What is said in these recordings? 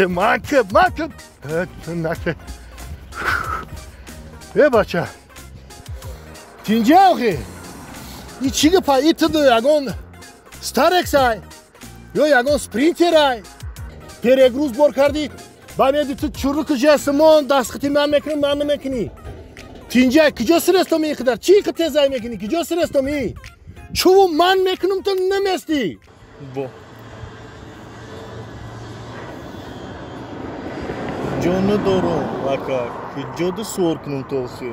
Markım. Markım. Evet, nasıl? Bacha. Tinja oki. İçini pa itidu yagon. Stareksay. Yo yagon sprinteray. Peregruz bor kardi. Bana ditu çuruk jasmon dasqiti man mekini. Tinja kijo srestomi kadar çi qtezay mekini kijo srestomi. Çuvu man mekinum to nemesti. Bu. Jonu doğru vaka. Kijo da sorkunum tolsu.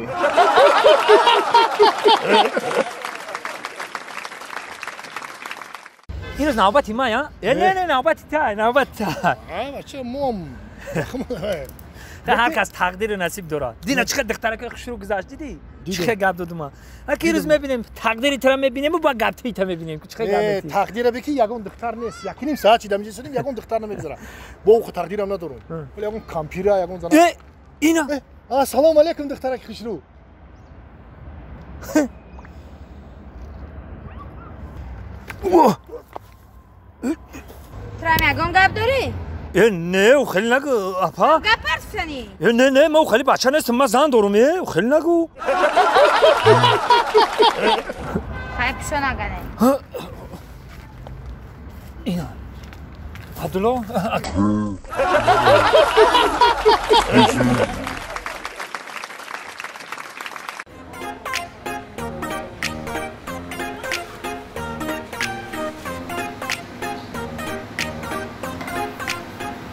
اینروز نوبتی ما یا؟ نه نوبتی تا بچه موم هر کس تقدیر و نصیب داره دینا چقدر دخترک خوش رو گذاشت دیدی چقدر گپ دادم ما اگه روز میبینیم تقدیری تو رو میبینیم و با گپ تا میبینیم چقدر گپ دادی تقدیر بکی یگون دختر نیست یکینیم ساعت چیدم میشدیم یگون دختر نمیگذارم با او تقدیرم ندارم ولی یگون کامپیوتر یگون زن اینا سلام علیکم دخترک خوش رو ترام یگون گپ داری؟ نه خیلی نگو اپا گپ پرسنی نه ما خیلی بچه نیستم من زن دارم خیلی نگو خیلی نگنه اینا عبدالله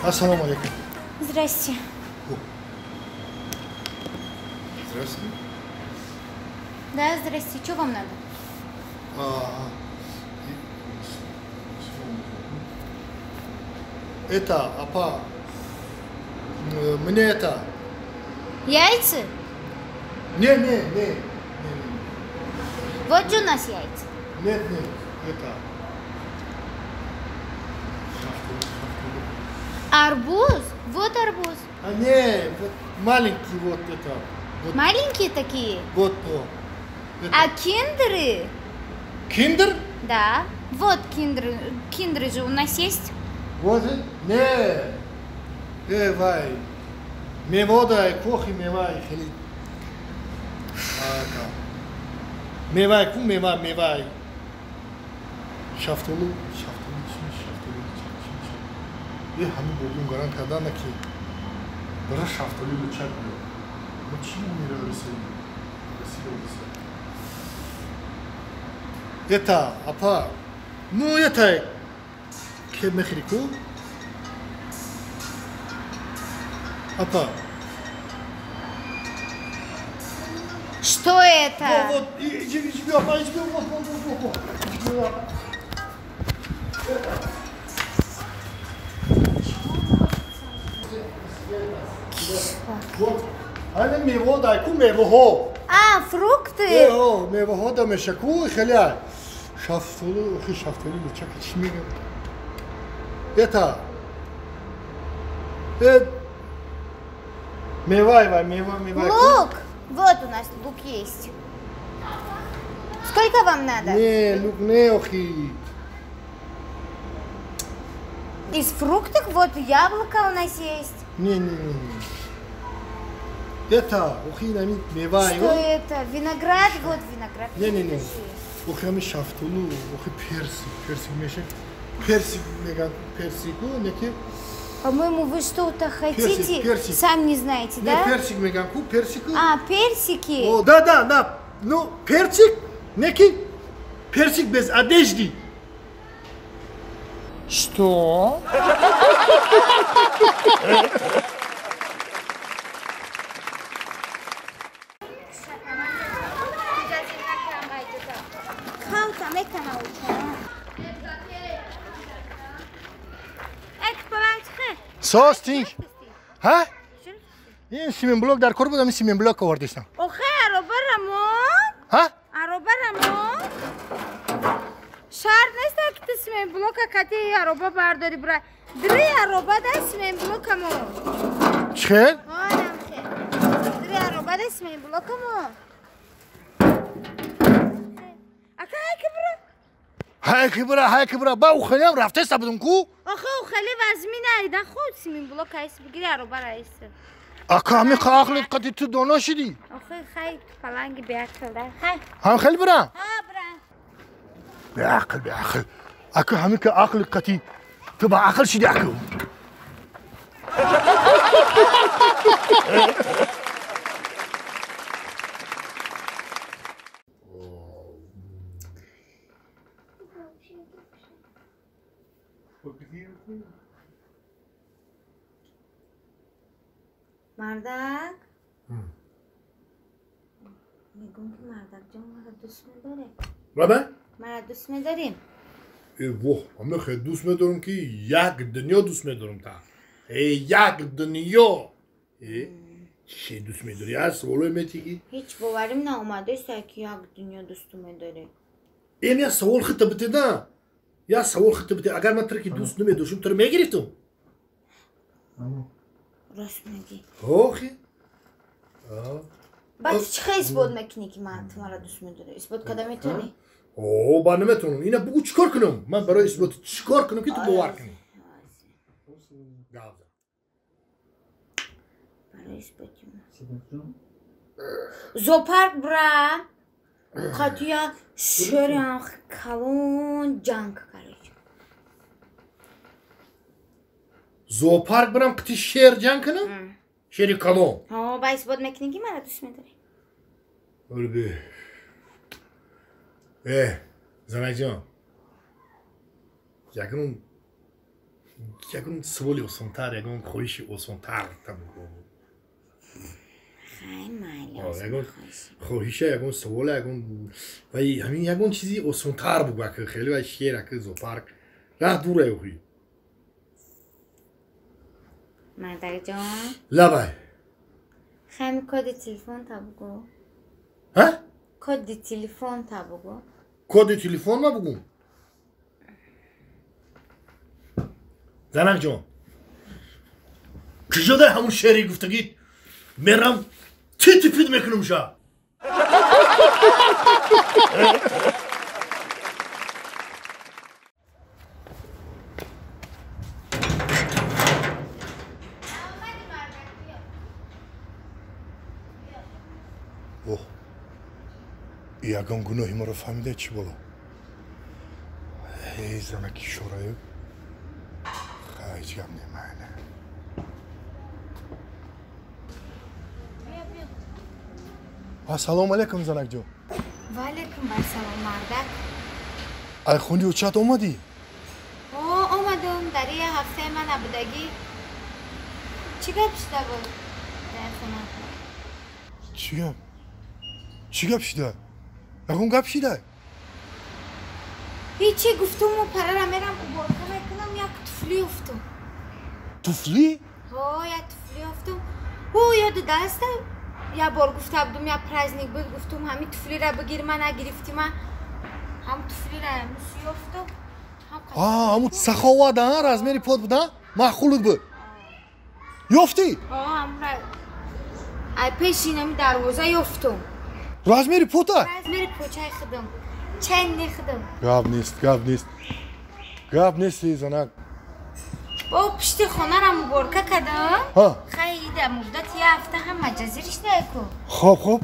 Ассаламу алейкум. Здрасте. Здравствуй. Да, здрасте. Что вам надо? Это, апа, мне это... Яйца? Не. Вот же у нас яйца. Нет, это... Арбуз? Вот арбуз. Не, вот маленький вот это. Вот, Маленькие такие? вот это. А киндеры? Киндер? Да. Вот киндеры. Киндеры же у нас есть. Вот, не. Вай. Меводай, кохи мевай, хели. Мевай, ку мевай. Шафтолу. ये हमें बोलूँ गरम खादा ना कि बड़ा शाफ्तली लुच्चा किया मच्छी मेरे वैसे ये था अपा नो ये था कि मैं खरीदूँ अपा Что это? Вот иди апа иди вот Вот, они мево дай, ку мево хо. Фрукты? Мево хо да мешаку хеля. Шафтолу, шафтолу лучак чмига. Это. Мевай. Лук. Вот у нас лук есть. Сколько вам надо? Не, лук не охи. Из фруктов вот яблоко у нас есть. Не. Это охи нами мевай. Что это? Виноград? Вот виноград. Не. Охи нами шафтолу, охи персик мешек. Персику, неки. По-моему, вы что-то хотите? Персик. Сами не знаете, да? Не, персик меганку, персику. Персики. О, да. Ну, персик, неки. Персик без одежды. Что? Состинг. ها؟ این سیمین بلوک در کار بودم این سیمین بلوک آوردیستم. اوخه عربه رمون؟ ها؟ عربه رمون؟ شرط نیست که تو سیمین بلوک کتی عربه برداری برای دری عربه ده سیمین بلوک همون. چخیر؟ آنم خیر. دری عربه ده سیمین بلوک همون. اکه برو؟ های که برا با او خیلی هم رفته سبودم کو آخه او خیلی وزمی نیدن خود سیمین بلوک ایس بگیری عروبه رئیس اکا همی خاقلت قدی تو دونا شدی آخه خیلی پلنگی بیعقل ده خیلی هم خیلی برا ها برا بیعقل اکا همی که عقل قدی تو با عقل شدی اکو مردک میگم که مردک جان مرا دوست میداره بابا مرا دوست میداریم واه من خیلی دوست میدارم که یک دنیا دوست میدارم تا یک دنیا چی دوست میداری از سوالای میتیگی هیچ باوریم ناامده است که یک دنیا دوست میداره این یا سوال خطه بده نه یا سوال خطه بده اگر من ترکی دوست نمیداشم تو رو میگرفتم راست میگی آخی بعد چه خیلی اثبات میکنی که من تو مرا دوست میداره اثبات کدام میتونی اوه با نمیتونم اینه بگو چیکار کنم من برای اثبات چیکار کنم که تو باور کنی برای اثبات زوپارک برا قطعا شریان کلون جنگ کرد زوپارک برام قطعی شیر جنگ کنم شیری کلون ها با اثبات میکنی که مرا دوست میداری Öyle زنک جان یکون سوالی اوسانتر یکون خویشی اوسانتر خیلی مالی یکون خویشه یکون سواله یکون ولی همین یکون چیزی اوسانتر بگو که خیلی ولی شیره که زوپارک راه دوره اوی مردک جان لبای خیلی کد تلفن تا بگو ها؟ کد تلفن تا بگو کد تلفن ما بگو زنک جان کجا ده همون شعری گفتگید میرم تیپید میکنم شا یکم گناهی ما رو فهمیده چی بولو هی زنکی شورایو خیلی گم نمینه السلام علیکم زنک جو و علیکم برسلام مردک ای خوندی و چت اومدی؟ اومدم در یه هفته من نبودگی چی گپ شده بود؟ چی گپ شده؟ اون گپ شده؟ هیچی گفتم و پره را میرم و برکه میکنم یک طفلی افتم طفلی؟ یک طفلی افتم یاد دسته یه بار گفته بودم یک پرزنیک بود گفتم همین طفلی را بگیر من نگرفتی من هم طفلی را موسی افتم همون سخاوت ها از میری پاد بودن؟ محخولت بود یافتی؟ هم را ای پیشینمی دروازه یفتم راز میری پوتا؟ راز میری پوچه خودم چند خودم گاب نیست زنک با پشت خونه را مبارکه کردم خیلی در مدت یه هفته هم مجازیرش نکن خوب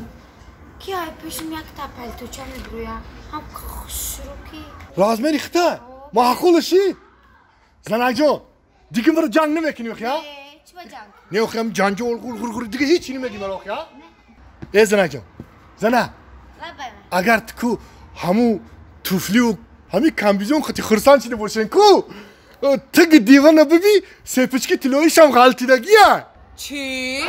کی های پیشم یک تا پلتوچه میگرویم هم شروع کی راز میری خطه محخولشی زنک جان دیگه مرا جنگ نمیکنی خیا؟ چی با جنگ؟ نه خیم جنگ غول دیگه هیچی نمیگی مرا خیا؟ ای زنک جان زنه اگر تو همو طفلی و همین کمبیزون خطی خرسان شده باشن کو تگ دیوانه ببی سپچکی تلویش هم غلطیدگی هست چی؟